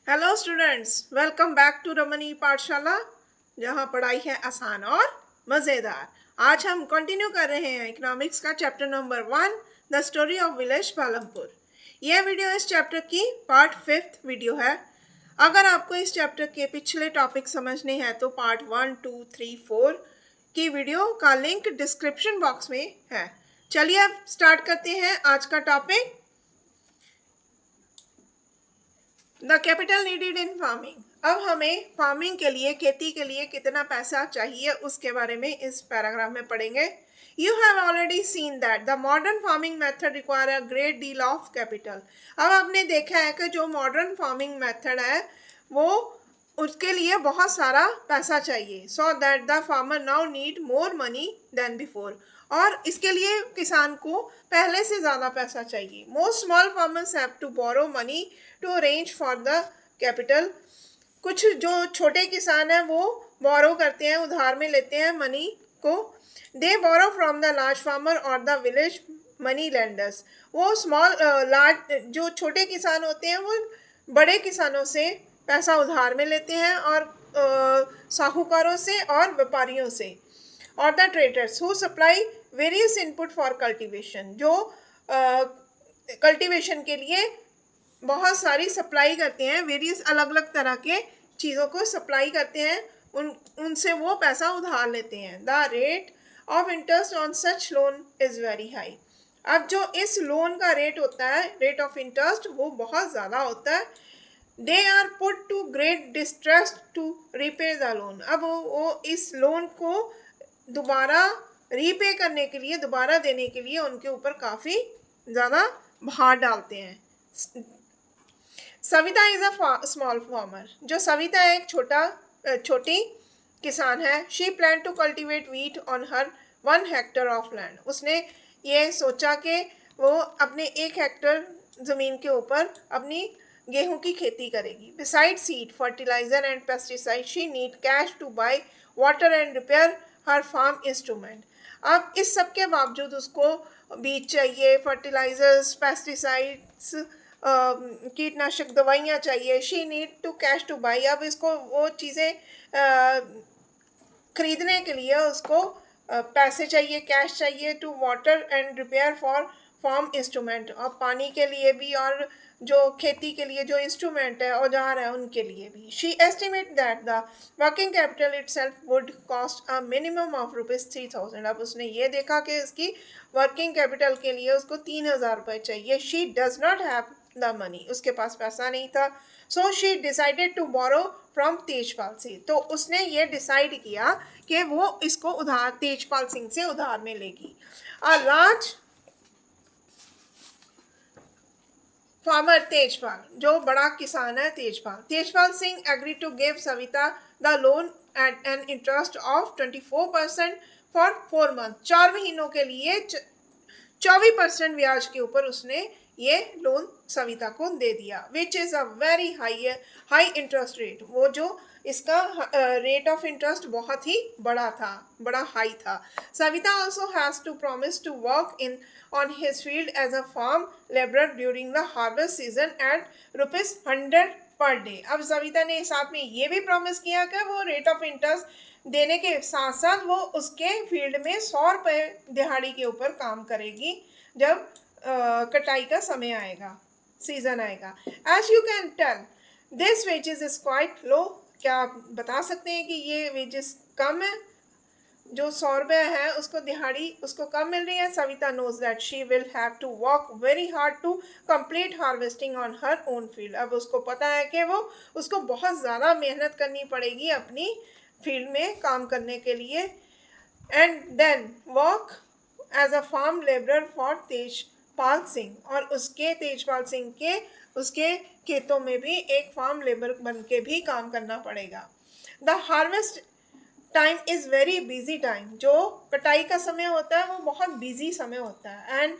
Hello students, welcome back to Ramani Pathshala, जहाँ पढ़ाई है आसान और मज़ेदार। आज हम कंटिन्यू कर रहे हैं इकोनॉमिक्स का chapter number 1, the story of village Palampur. यह वीडियो इस चैप्टर की पार्ट 5 वीडियो है। अगर आपको इस चैप्टर के पिछले टॉपिक समझने हैं तो पार्ट 1, 2, 3, 4 की वीडियो का लिंक डिस्क्रिप्शन बॉक्स में है। चलिए अब स्टार्ट करते हैं आज का topic, the capital needed in farming. अब हमें फार्मिंग के लिए, खेती के लिए कितना पैसा चाहिए उसके बारे में इस पैराग्राफ में पढ़ेंगे। You have already seen that the modern farming method require a great deal of capital. अब आपने देखा है कि जो मॉडर्न फार्मिंग मेथड है वो उसके लिए बहुत सारा पैसा चाहिए। So that the farmer now need more money than before. और इसके लिए किसान को पहले से ज़्यादा पैसा चाहिए। Most small farmers have to borrow money to arrange for the capital. कुछ जो छोटे किसान हैं वो बोरो करते हैं, उधार में लेते हैं मनी को। They borrow from the large farmer और द विलेज मनी लेंडर्स। वो लार्ज जो छोटे किसान होते हैं वो बड़े किसानों से पैसा उधार में लेते हैं, और साहूकारों से और व्यापारियों से, और the traders who supply various input for cultivation. जो कल्टीवेशन के लिए बहुत सारी सप्लाई करते हैं, वेरियस अलग अलग तरह के चीज़ों को सप्लाई करते हैं, उनसे वो पैसा उधार लेते हैं। The rate of interest on such loan is very high. अब जो इस लोन का रेट होता है, रेट ऑफ इंटरेस्ट, वो बहुत ज़्यादा होता है। They are put to great distress to repay the loan. अब वो इस लोन को दोबारा रीपे करने के लिए, दोबारा देने के लिए उनके ऊपर काफ़ी ज़्यादा भार डालते हैं। Savita is a small farmer. जो सविता एक छोटी किसान है। She plan to cultivate wheat on her 1 hectare of land. उसने ये सोचा कि वो अपने 1 हेक्टर ज़मीन के ऊपर अपनी गेहूं की खेती करेगी। Beside seed, fertiliser and pesticide, she need cash to buy water and repair her farm instrument. अब इस सब के बावजूद उसको बीज चाहिए, फर्टिलाइजर्स, पेस्टिसाइड्स, कीटनाशक दवाइयाँ चाहिए। She need to cash to buy. अब इसको वो चीज़ें खरीदने के लिए उसको पैसे चाहिए, कैश चाहिए। To water and repair for farm instrument, और पानी के लिए भी, और जो खेती के लिए जो इंस्ट्रूमेंट है, औजार है, उनके लिए भी। She estimate that the working capital itself would cost a minimum of ₹3,000। अब उसने ये देखा कि इसकी वर्किंग कैपिटल के लिए उसको 3,000 रुपये चाहिए। She does not have the money, उसके पास पैसा नहीं था। So she decided to borrow from Tejpal से। तो उसने ये डिसाइड किया कि वो इसको उधार तेजपाल सिंह से उधार में लेगी। अ लार्ज फार्मर तेजपाल, जो बड़ा किसान है Tejpal Singh agree to give Savita the loan at an interest of 24% for 4 month. 4 महीनों के लिए 24% ब्याज के ऊपर उसने ये लोन सविता को दे दिया। Which is a very high interest rate. वो जो इसका रेट ऑफ इंटरेस्ट बहुत ही बड़ा हाई था। Savita also has to promise to work in on his field as a farm labourer during the harvest season at ₹100 per day. अब सविता ने साथ में ये भी प्रॉमिस किया कि वो रेट ऑफ इंटरेस्ट देने के साथ साथ वो उसके फील्ड में 100 रुपये दिहाड़ी के ऊपर काम करेगी जब कटाई का समय आएगा, सीजन आएगा। As you can tell this wages is quite low. क्या आप बता सकते हैं कि ये वेजेस कम है? जो 100 रुपये है उसको दिहाड़ी उसको कम मिल रही है। Savita knows that she will have to work very hard to complete harvesting on her own field. अब उसको पता है कि वो उसको बहुत ज़्यादा मेहनत करनी पड़ेगी अपनी फील्ड में काम करने के लिए। And then work as a farm labourer for Tejpal Singh, और उसके तेजपाल सिंह के उसके खेतों में भी एक फार्म लेबर बन के भी काम करना पड़ेगा। The harvest time is very busy time. जो कटाई का समय होता है वो बहुत बिजी समय होता है। And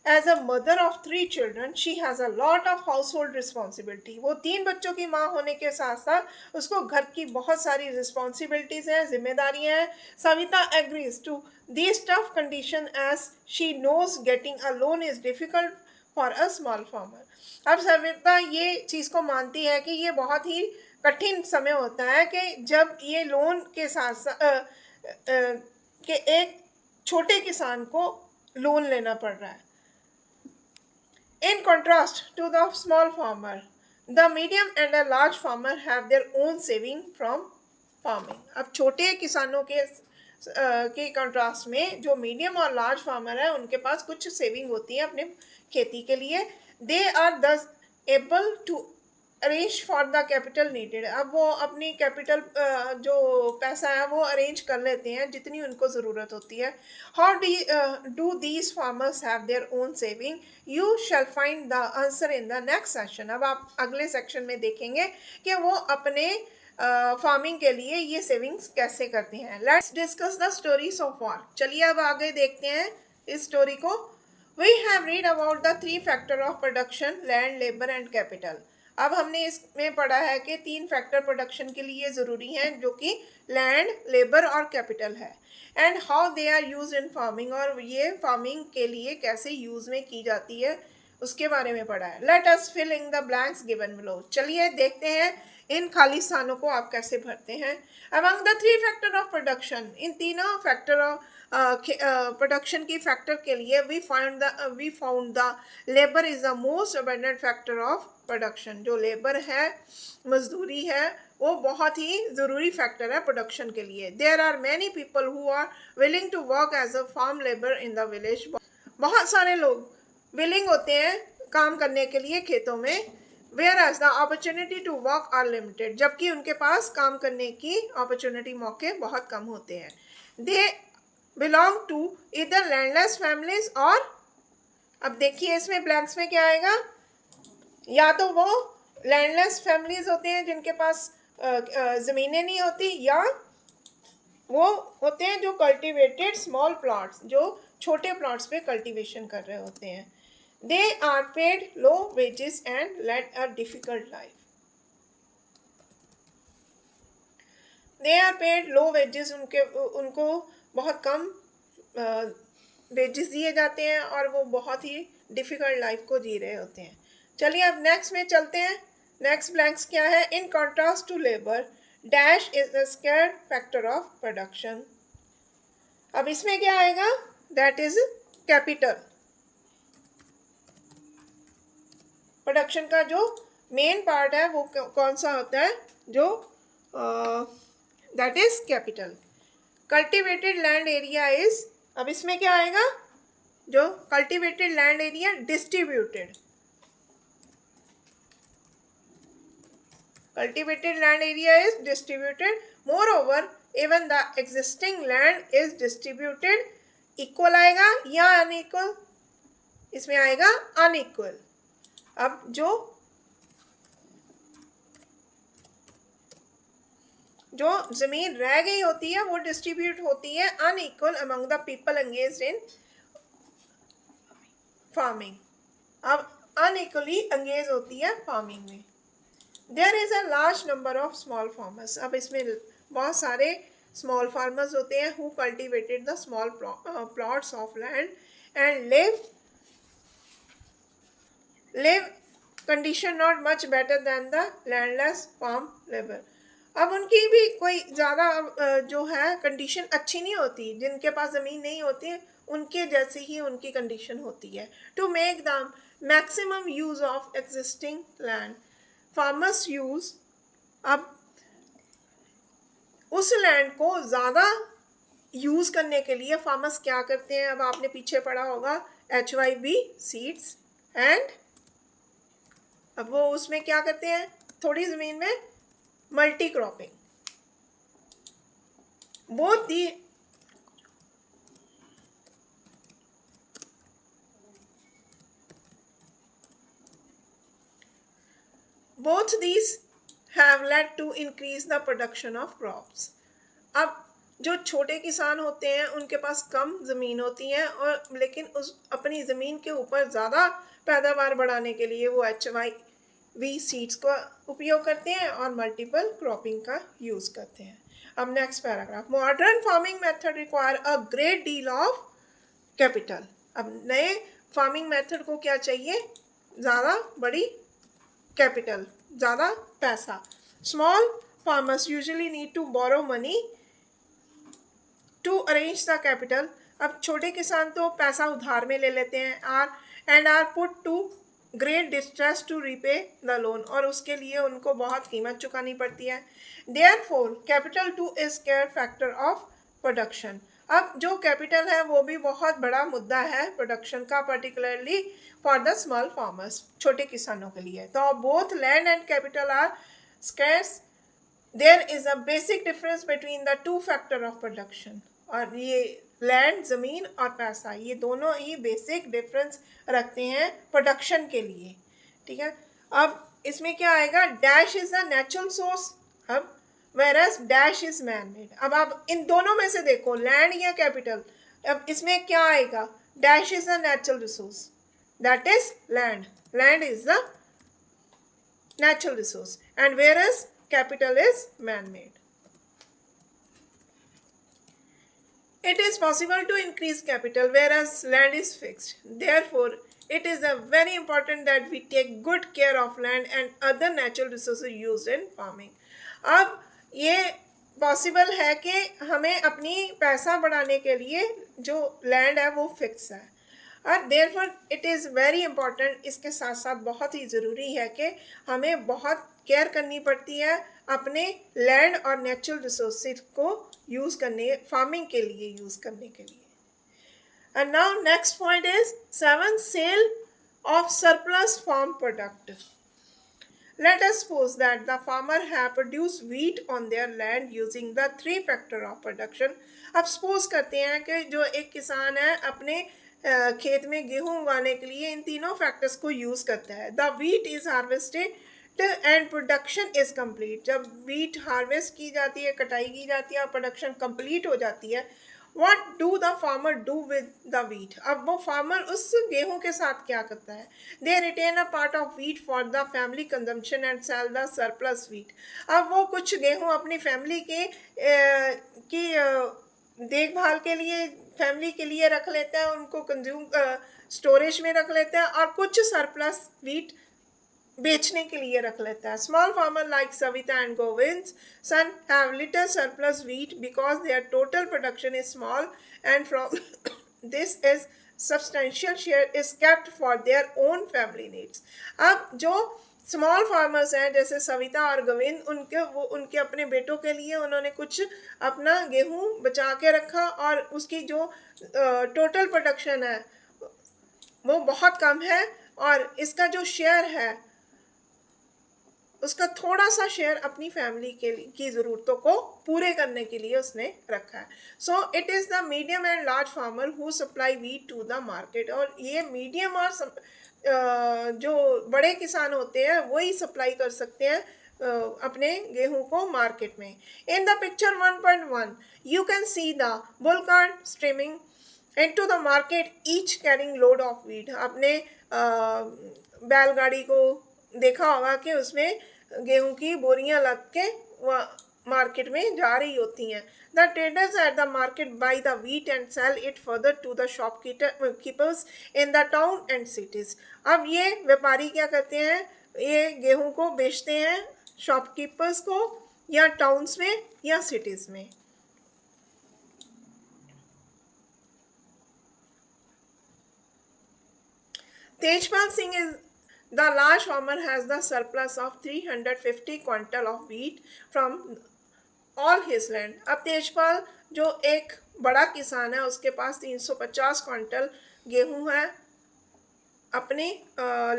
as a mother of 3 children she has a lot of household responsibility. वो 3 बच्चों की माँ होने के साथ साथ उसको घर की बहुत सारी रिस्पॉन्सिबिलिटीज़ हैं, जिम्मेदारियाँ हैं। Savita agrees to these tough condition as she knows getting a loan is difficult for a small farmer. अब सविता ये चीज़ को मानती है कि ये बहुत ही कठिन समय होता है कि जब ये लोन के साथ कि एक छोटे किसान को लोन लेना पड़ रहा है। In contrast to the small farmer, the medium and a large farmer have their own saving from farming. अब छोटे किसानों के कंट्रास्ट में जो मीडियम और लार्ज फार्मर है उनके पास कुछ सेविंग होती है अपने खेती के लिए। They are thus able to arrange for the capital needed. अब वो अपनी कैपिटल जो पैसा है वो अरेंज कर लेते हैं जितनी उनको ज़रूरत होती है। How do these farmers have their own saving? You shall find the answer in the next section. अब आप अगले सेक्शन में देखेंगे कि वो अपने फार्मिंग के लिए ये सेविंग्स कैसे करते हैं। Let's discuss the story so far. चलिए अब आगे देखते हैं इस स्टोरी को। We have read about the three factor of production, land, labour and capital. अब हमने इसमें पढ़ा है कि तीन फैक्टर प्रोडक्शन के लिए ज़रूरी हैं जो कि लैंड, लेबर और कैपिटल है। And how they are use in farming, और ये फार्मिंग के लिए कैसे यूज़ में की जाती है उसके बारे में पढ़ा है। Let us fill in the blanks given below. चलिए देखते हैं इन खाली स्थानों को आप कैसे भरते हैं। Among the three factor of production, इन तीनों फैक्टर ऑफ प्रोडक्शन की फैक्टर के लिए we found the labour is the most abundant factor of production. जो लेबर है, मजदूरी है, वो बहुत ही ज़रूरी फैक्टर है प्रोडक्शन के लिए। There are many people who are willing to work as a farm labour in the village. बहुत सारे लोग विलिंग होते हैं काम करने के लिए खेतों में। Whereas the opportunity to work are limited, जबकि उनके पास काम करने की अपॉर्चुनिटी, मौके बहुत कम होते हैं। दे बिलोंग टू इधर लैंडलेस फैमिलीज, और अब देखिए इसमें ब्लैंक्स में क्या आएगा। या तो वो लैंडलेस फैमिलीज होते हैं जिनके पास ज़मीनें नहीं होती, या वो होते हैं जो कल्टिवेटेड स्मॉल प्लॉट्स, जो छोटे प्लॉट्स पे कल्टीवेशन कर रहे होते हैं। They are paid low wages and lead a difficult life. They are paid low wages, उनको बहुत कम वेजेस दिए जाते हैं और वो बहुत ही डिफ़िकल्ट लाइफ को जी रहे होते हैं। चलिए अब नेक्स्ट में चलते हैं। नेक्स्ट ब्लैंक्स क्या है। In contrast to labour, dash is the scarce factor of production. अब इसमें क्या आएगा, दैट इज कैपिटल। प्रोडक्शन का जो मेन पार्ट है वो कौन सा होता है, जो that is capital. Cultivated land area is, अब इसमें क्या आएगा, जो cultivated land area distributed. Cultivated land area is distributed. Moreover, even the existing land is distributed. Equal आएगा या unequal, इसमें आएगा unequal। अब जो जमीन रह गई होती है वो डिस्ट्रीब्यूट होती है unequal among the people engaged in farming. अब अनइक्वली एंगेज होती है फार्मिंग में। There is a large number of small farmers. अब इसमें बहुत सारे स्मॉल फार्मर्स होते हैं who cultivated the small plots of land and live condition not much better than the landless farm labour. अब उनकी भी कोई ज़्यादा जो है कंडीशन अच्छी नहीं होती, जिनके पास ज़मीन नहीं होती उनके जैसी ही उनकी कंडीशन होती है। To make the maximum use of existing land, farmers use, अब उस लैंड को ज़्यादा यूज़ करने के लिए फार्मर्स क्या करते हैं। अब आपने पीछे पढ़ा होगा HYB सीड्स एंड, अब वो उसमें क्या करते हैं, थोड़ी ज़मीन में multi cropping. both these have led to increase the production of crops. अब जो छोटे किसान होते हैं उनके पास कम ज़मीन होती है, और लेकिन उस अपनी ज़मीन के ऊपर ज़्यादा पैदावार बढ़ाने के लिए वो HYV सीड्स का उपयोग करते हैं और मल्टीपल क्रॉपिंग का यूज़ करते हैं। अब next paragraph. Modern farming method require a great deal of capital. अब नए फार्मिंग मेथड को क्या चाहिए, ज़्यादा बड़ी कैपिटल, ज़्यादा पैसा। Small farmers usually need to borrow money to arrange the capital. अब छोटे किसान तो पैसा उधार में ले लेते हैं, are put to great distress to repay the loan, और उसके लिए उनको बहुत कीमत चुकानी पड़ती है। Therefore capital too is scarce factor of production. अब जो कैपिटल है वो भी बहुत बड़ा मुद्दा है प्रोडक्शन का, particularly for the small farmers, छोटे किसानों के लिए। तो both land and capital are scarce, there is a basic difference between the two factor of production. और ये लैंड, ज़मीन और पैसा, ये दोनों ही बेसिक डिफरेंस रखते हैं प्रोडक्शन के लिए, ठीक है। अब इसमें क्या आएगा, dash is a natural source, अब whereas dash is man made. अब आप इन दोनों में से देखो, लैंड या कैपिटल, अब इसमें क्या आएगा, dash is a natural resource, that is land, land is the natural resource, and whereas capital is man-made. It is possible to increase capital whereas land is fixed. Therefore, it is a very important that we take good care of land and other natural resources used in farming. अब ये possible है कि हमें अपनी पैसा बढ़ाने के लिए जो लैंड है वो फिक्स है, और therefore it is very important, इसके साथ साथ बहुत ही ज़रूरी है कि हमें बहुत केयर करनी पड़ती है अपने लैंड और नेचुरल रिसोर्सेज को यूज़ करने, फार्मिंग के लिए यूज़ करने के लिए। And now next point is 7, sale of surplus farm product. Let us suppose that the farmer have produced wheat on their land using the 3 factor of production. अब suppose करते हैं कि जो एक किसान है अपने खेत में गेहूं उगाने के लिए इन तीनों फैक्टर्स को यूज़ करता है। The wheat is harvested and production is complete. जब वीट हार्वेस्ट की जाती है, कटाई की जाती है और प्रोडक्शन कंप्लीट हो जाती है, What do the farmer do with the wheat? अब वो फार्मर उस गेहूं के साथ क्या करता है, They retain a part of wheat for the family consumption and sell the surplus wheat. अब वो कुछ गेहूं अपनी फैमिली की देखभाल के लिए, फैमिली के लिए रख लेते हैं, उनको कंज्यूम स्टोरेज में रख लेते हैं, और कुछ सरप्लस वीट बेचने के लिए रख लेता है। Small farmer like Savita and Govind son have little surplus wheat because their total production is small and from this is substantial share is kept for their own family needs. अब जो स्मॉल फार्मर्स हैं जैसे सविता और गोविंद, उनके अपने बेटों के लिए उन्होंने कुछ अपना गेहूं बचा के रखा, और उसकी जो टोटल प्रोडक्शन है वो बहुत कम है, और इसका जो शेयर है उसका थोड़ा सा शेयर अपनी फैमिली की ज़रूरतों को पूरे करने के लिए उसने रखा है। So it is the medium and large farmer who supply wheat to the market. और ये मीडियम और जो बड़े किसान होते हैं वही सप्लाई कर सकते हैं अपने गेहूं को मार्केट में। In the picture 1.1 you can see the bull cart streaming into the market, each carrying load of wheat. आपने बैलगाड़ी को देखा होगा कि उसमें गेहूं की बोरियां लग के मार्केट में जा रही होती हैं। The traders at the market buy the wheat and sell it further to the shopkeepers in the town and cities. अब ये व्यापारी क्या करते हैं, ये गेहूं को बेचते हैं शॉपकीपर्स को, या टाउन्स में या सिटीज में। Tejpal Singh is The large farmer has the surplus of 350 quintal of wheat from all his land. अब तेजपाल जो एक बड़ा किसान है उसके पास 350 क्विंटल गेहूं है अपने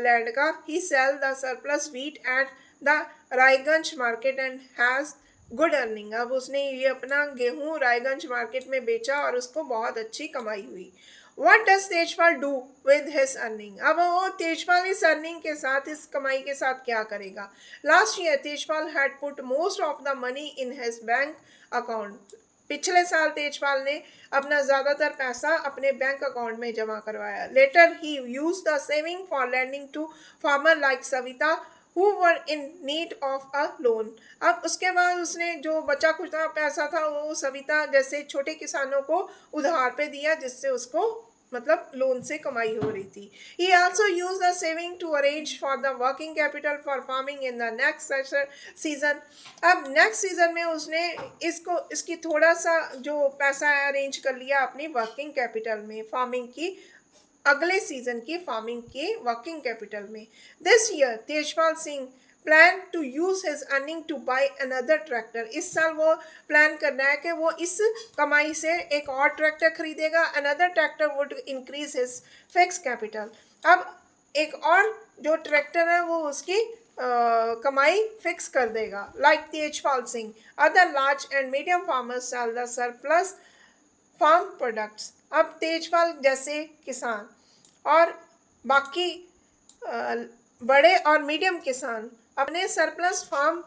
लैंड का। He sell the surplus wheat at the Raiganj market and has good earning. अब उसने ये अपना गेहूं रायगंज मार्केट में बेचा और उसको बहुत अच्छी कमाई हुई। What does Tejpal do with his earning? अब वो तेजपाल इस earning के साथ, इस कमाई के साथ क्या करेगा? Last year Tejpal had put most of the money in his bank account. पिछले साल तेजपाल ने अपना ज़्यादातर पैसा अपने बैंक अकाउंट में जमा करवाया। Later he used the saving for lending to farmer like Savita who were in need of a loan. अब उसके बाद उसने जो बचा खुचा पैसा था वो सविता जैसे छोटे किसानों को उधार पे दिया, जिससे उसको मतलब लोन से कमाई हो रही थी. He also used the saving to arrange for the working capital for farming in the next season. अब नेक्स्ट सीजन में उसने इसकी थोड़ा सा जो पैसा अरेंज कर लिया अपनी वर्किंग कैपिटल में, फार्मिंग की अगले सीजन की फार्मिंग के वर्किंग कैपिटल में. This year Tejpal Singh plan to use his earning to buy another tractor. इस साल वो प्लान करना है कि वो इस कमाई से एक और ट्रैक्टर खरीदेगा. Another tractor would increase his fix capital. अब एक और जो ट्रैक्टर है वो उसकी कमाई फिक्स कर देगा. Like Tejpal Singh, other large and medium farmers sell the surplus farm products. अब तेजपाल जैसे किसान और बाकी बड़े और मीडियम किसान अपने सरप्लस फार्म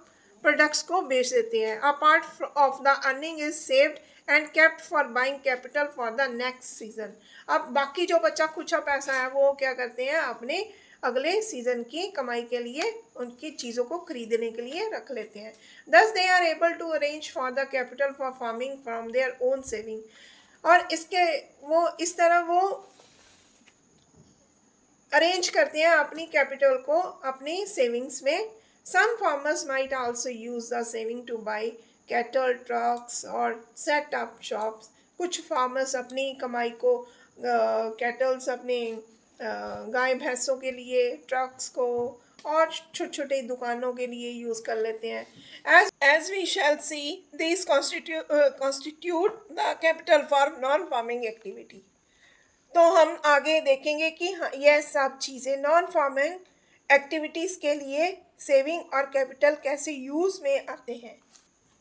प्रोडक्ट्स को बेच देते हैं. Apart of the earning is saved and kept for buying capital for the next season. अब बाकी जो बचा कुछ पैसा है वो क्या करते हैं अपने अगले सीजन की कमाई के लिए उनकी चीज़ों को खरीदने के लिए रख लेते हैं. Thus they are able to arrange for the capital for farming from their own saving. और इसके वो इस तरह वो अरेंज करते हैं अपनी कैपिटल को अपनी सेविंग्स में. Some farmers might also use the saving to buy cattle trucks और सेट अप शॉप्स. कुछ फार्मर्स अपनी कमाई को कैटल्स अपने गाय भैंसों के लिए, ट्रक्स को और छोटे छोटे दुकानों के लिए यूज़ कर लेते हैं. As we shall see this constitute the capital for non farming activity. तो हम आगे देखेंगे कि हाँ यह सब चीज़ें नॉन फार्मिंग एक्टिविटीज़ के लिए सेविंग और कैपिटल कैसे यूज़ में आते हैं.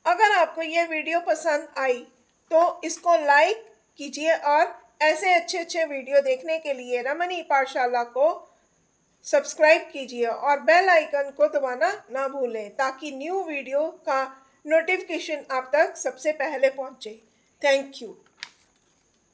अगर आपको यह वीडियो पसंद आई तो इसको लाइक कीजिए और ऐसे अच्छे अच्छे वीडियो देखने के लिए रमनी पाठशाला को सब्सक्राइब कीजिए और बेल आइकन को दबाना ना भूलें ताकि न्यू वीडियो का नोटिफिकेशन आप तक सबसे पहले पहुंचे. Thank you.